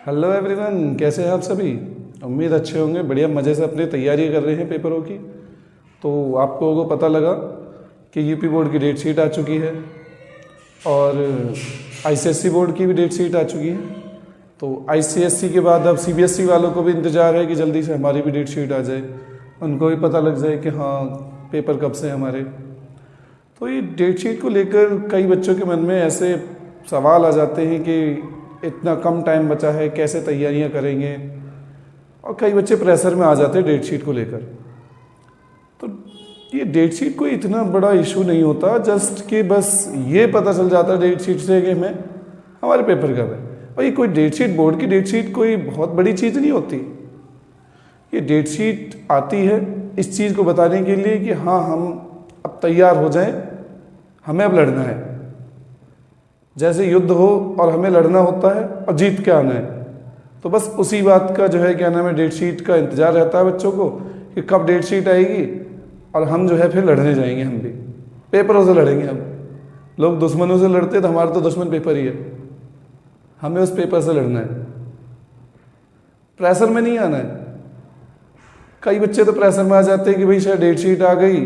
Hello everyone, कैसे हैं आप सभी। उम्मीद अच्छे होंगे, बढ़िया मज़े से अपनी तैयारी कर रहे हैं पेपरों की। तो आप लोगों को पता लगा कि यूपी बोर्ड की डेट शीट आ चुकी है और आईसीएसई बोर्ड की भी डेट शीट आ चुकी है। तो आईसीएसई के बाद अब सीबीएसई वालों को भी इंतज़ार है कि जल्दी से हमारी भी डेट शीट आ जाए, उनको भी पता लग जाए कि हाँ पेपर कब से हमारे। तो ये डेट शीट को लेकर कई बच्चों के मन में ऐसे सवाल आ जाते हैं कि इतना कम टाइम बचा है, कैसे तैयारियां करेंगे, और कई बच्चे प्रेशर में आ जाते हैं डेट शीट को लेकर। तो ये डेट शीट कोई इतना बड़ा इशू नहीं होता, जस्ट कि बस ये पता चल जाता है डेट शीट से कि हमें हमारे पेपर कब है। और ये कोई डेट शीट, बोर्ड की डेट शीट कोई बहुत बड़ी चीज़ नहीं होती। ये डेट शीट आती है इस चीज़ को बताने के लिए कि हाँ हम अब तैयार हो जाएं, हमें अब लड़ना है। जैसे युद्ध हो और हमें लड़ना होता है और जीत के आना है, तो बस उसी बात का जो है क्या नाम है, डेट शीट का इंतज़ार रहता है बच्चों को कि कब डेट शीट आएगी और हम जो है फिर लड़ने जाएंगे। हम भी पेपरों से लड़ेंगे। हम लोग दुश्मनों से लड़ते तो हमारा तो दुश्मन पेपर ही है, हमें उस पेपर से लड़ना है, प्रेशर में नहीं आना है। कई बच्चे तो प्रेशर में आ जाते हैं कि भाई शायद डेट शीट आ गई,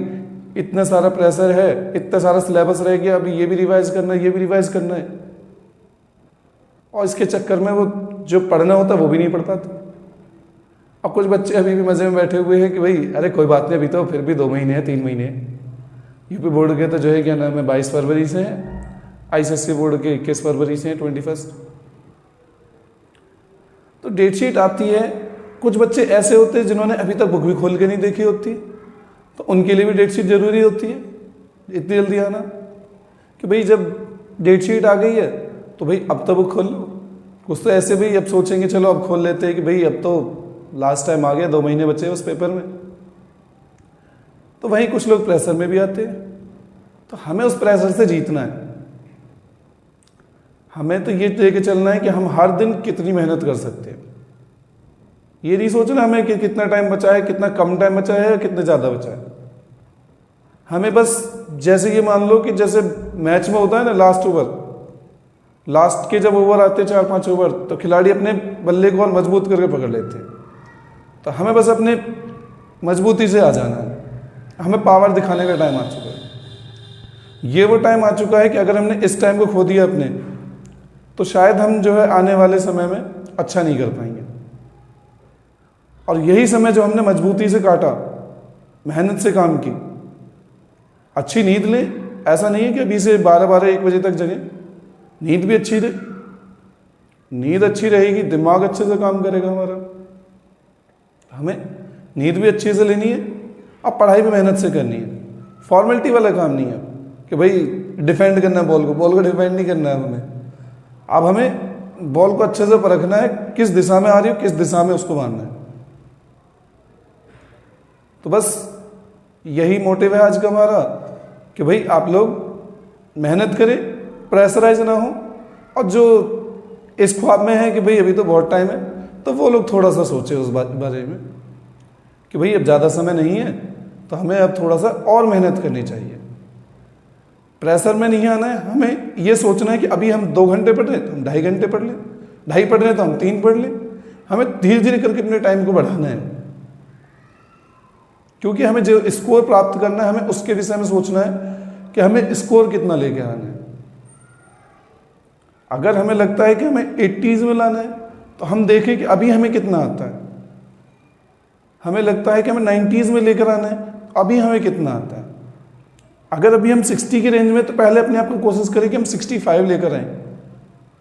इतना सारा प्रेशर है, इतना सारा सिलेबस रह गया, अभी ये भी रिवाइज करना है, ये भी रिवाइज करना है, और इसके चक्कर में वो जो पढ़ना होता है वो भी नहीं पढ़ पाते। और कुछ बच्चे अभी भी मज़े में बैठे हुए हैं कि भाई अरे कोई बात नहीं, अभी तो फिर भी 2 महीने हैं, 3 महीने हैं। यूपी बोर्ड के तो जो है क्या नाम है 22 फरवरी से है, आईसीएसई बोर्ड के 21 फरवरी से है, 21। तो डेट शीट आती है। कुछ बच्चे ऐसे होते हैं जिन्होंने अभी तक बुक भी खोल के नहीं देखी होती, तो उनके लिए भी डेट शीट जरूरी होती है इतनी जल्दी आना कि भाई जब डेट शीट आ गई है तो भाई अब तो बुक खोल लो। कुछ तो ऐसे भी अब सोचेंगे चलो अब खोल लेते हैं कि भाई अब तो लास्ट टाइम आ गया, 2 महीने बचे उस पेपर में। तो वहीं कुछ लोग प्रेशर में भी आते हैं। तो हमें उस प्रेशर से जीतना है। हमें तो ये लेके चलना है कि हम हर दिन कितनी मेहनत कर सकते हैं। ये नहीं सोचना हमें कि कितना टाइम बचा है, कितना कम टाइम बचा है या कितना ज़्यादा बचा है। हमें बस जैसे ये मान लो कि जैसे मैच में होता है ना लास्ट ओवर, लास्ट के जब ओवर आते हैं 4-5 ओवर, तो खिलाड़ी अपने बल्ले को और मजबूत करके पकड़ लेते हैं। तो हमें बस अपने मजबूती से आ जाना है, हमें पावर दिखाने का टाइम आ चुका है। ये वो टाइम आ चुका है कि अगर हमने इस टाइम को खो दिया अपने, तो शायद हम जो है आने वाले समय में अच्छा नहीं कर पाएंगे। और यही समय जो हमने मजबूती से काटा, मेहनत से काम की, अच्छी नींद लें। ऐसा नहीं है कि अभी से 12-1 बजे तक जगें, नींद भी अच्छी रहे। नींद अच्छी रहेगी, दिमाग अच्छे से काम करेगा हमारा। हमें नींद भी अच्छे से लेनी है और पढ़ाई भी मेहनत से करनी है। फॉर्मेलिटी वाला काम नहीं है कि भाई डिफेंड करना है बॉल को डिफेंड नहीं करना है हमें। अब हमें बॉल को अच्छे से परखना है, किस दिशा में आ रही हो, किस दिशा में उसको मारना है। तो बस यही मोटिव है आज का हमारा कि भाई आप लोग मेहनत करें, प्रेशराइज ना हो, और जो इस ख्वाब में है कि भाई अभी तो बहुत टाइम है, तो वो लोग थोड़ा सा सोचे उस बारे में कि भाई अब ज़्यादा समय नहीं है, तो हमें अब थोड़ा सा और मेहनत करनी चाहिए। प्रेशर में नहीं आना है। हमें ये सोचना है कि अभी हम 2 घंटे पढ़ रहे हैं तो हम 2.5 घंटे पढ़ लें, 2.5 पढ़ रहे हैं तो हम 3 पढ़ लें। हमें धीरे धीरे करके अपने टाइम को बढ़ाना है, क्योंकि हमें जो स्कोर प्राप्त करना है, हमें उसके विषय में सोचना है कि हमें स्कोर कितना लेके आना है। अगर हमें लगता है कि हमें 80s में लाना है, तो हम देखें कि अभी हमें कितना आता है। हमें लगता है कि हमें 90s में लेकर आना है, तो अभी हमें कितना आता है। अगर अभी हम 60 की रेंज में, तो पहले अपने आप को कोशिश करें कि हम 65 लेकर आएँ।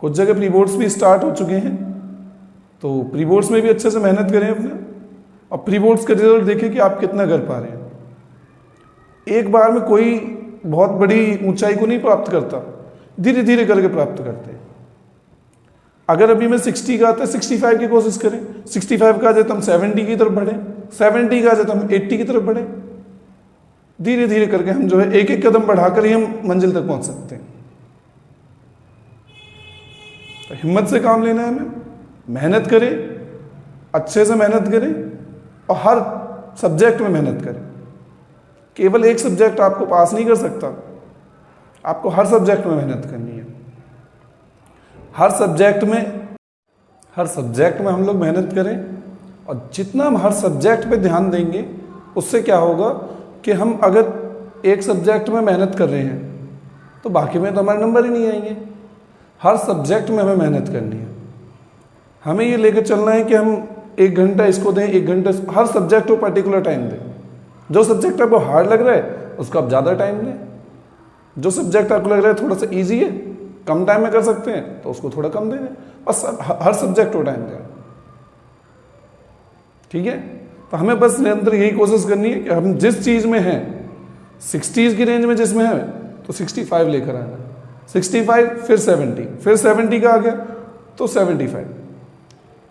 कुछ जगह प्री बोर्ड्स भी स्टार्ट हो चुके हैं, तो प्री बोर्ड्स में भी अच्छे से मेहनत करें अपने, और प्री बोर्ड्स का रिजल्ट देखें कि आप कितना कर पा रहे हैं। एक बार में कोई बहुत बड़ी ऊंचाई को नहीं प्राप्त करता, धीरे धीरे करके प्राप्त करते हैं। अगर अभी मैं 60 का आता है, 65 की कोशिश करें। 65 का आ जाए तो हम 70 की तरफ बढ़ें, 70 का आ जाए तो हम 80 की तरफ बढ़ें। धीरे धीरे करके हम जो है एक एक कदम बढ़ाकर ही हम मंजिल तक पहुंच सकते हैं। तो हिम्मत से काम लेना है हमें, मेहनत करें, अच्छे से मेहनत करें, और हर सब्जेक्ट में मेहनत करें। केवल एक सब्जेक्ट आपको पास नहीं कर सकता, आपको हर सब्जेक्ट में मेहनत करनी है। हर सब्जेक्ट में हर सब्जेक्ट में हम लोग मेहनत करें, और जितना हम हर सब्जेक्ट पे ध्यान देंगे उससे क्या होगा कि हम अगर एक सब्जेक्ट में मेहनत कर रहे हैं तो बाकी में तो हमारे नंबर ही नहीं आएंगे। हर सब्जेक्ट में हमें मेहनत करनी है। हमें ये लेकर चलना है कि हम 1 घंटा इसको दें, 1 घंटा हर सब्जेक्ट को पर्टिकुलर टाइम दें। जो सब्जेक्ट आपको हार्ड लग रहा है उसको आप ज़्यादा टाइम दें, जो सब्जेक्ट आपको लग रहा है थोड़ा सा ईजी है, कम टाइम में कर सकते हैं, तो उसको थोड़ा कम दे दें। बस हर सब्जेक्ट को टाइम दें, ठीक है। तो हमें बस निरंतर यही कोशिश करनी है कि हम जिस चीज़ में हैं 60s की रेंज में जिसमें है तो 65 लेकर आना, 65 फिर 70, फिर 70 का आ गया तो 75,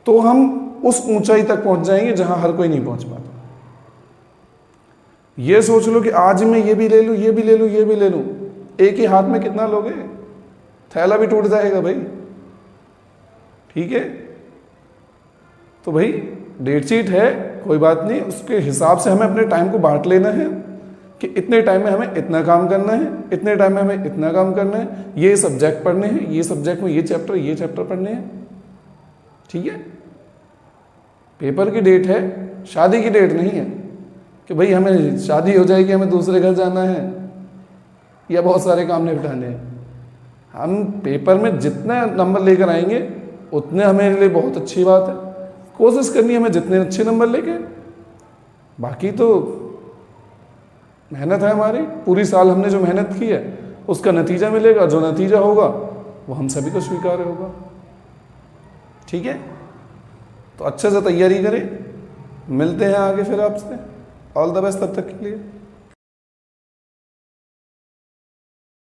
तो हम उस ऊंचाई तक पहुंच जाएंगे जहां हर कोई नहीं पहुंच पाता। ये सोच लो कि आज मैं ये भी ले लूं, ये भी ले लूं, ये भी ले लूं, एक ही हाथ में कितना लोगे, थैला भी टूट जाएगा भाई, ठीक है। तो भाई डेट शीट है, कोई बात नहीं, उसके हिसाब से हमें अपने टाइम को बांट लेना है कि इतने टाइम में हमें इतना काम करना है, इतने टाइम में हमें इतना काम करना है, ये सब्जेक्ट पढ़ने हैं, ये सब्जेक्ट में ये चैप्टर पढ़ने हैं, ठीक है। पेपर की डेट है, शादी की डेट नहीं है कि भाई हमें शादी हो जाएगी, हमें दूसरे घर जाना है या बहुत सारे काम निपटाने हैं। हम पेपर में जितने नंबर लेकर आएंगे उतने हमारे लिए बहुत अच्छी बात है। कोशिश करनी है हमें जितने अच्छे नंबर लेके, बाकी तो मेहनत है हमारी, पूरी साल हमने जो मेहनत की है उसका नतीजा मिलेगा, जो नतीजा होगा वो हम सभी को स्वीकार होगा, ठीक है। तो अच्छे से तैयारी करें, मिलते हैं आगे फिर आपसे। ऑल द बेस्ट तब तक के लिए।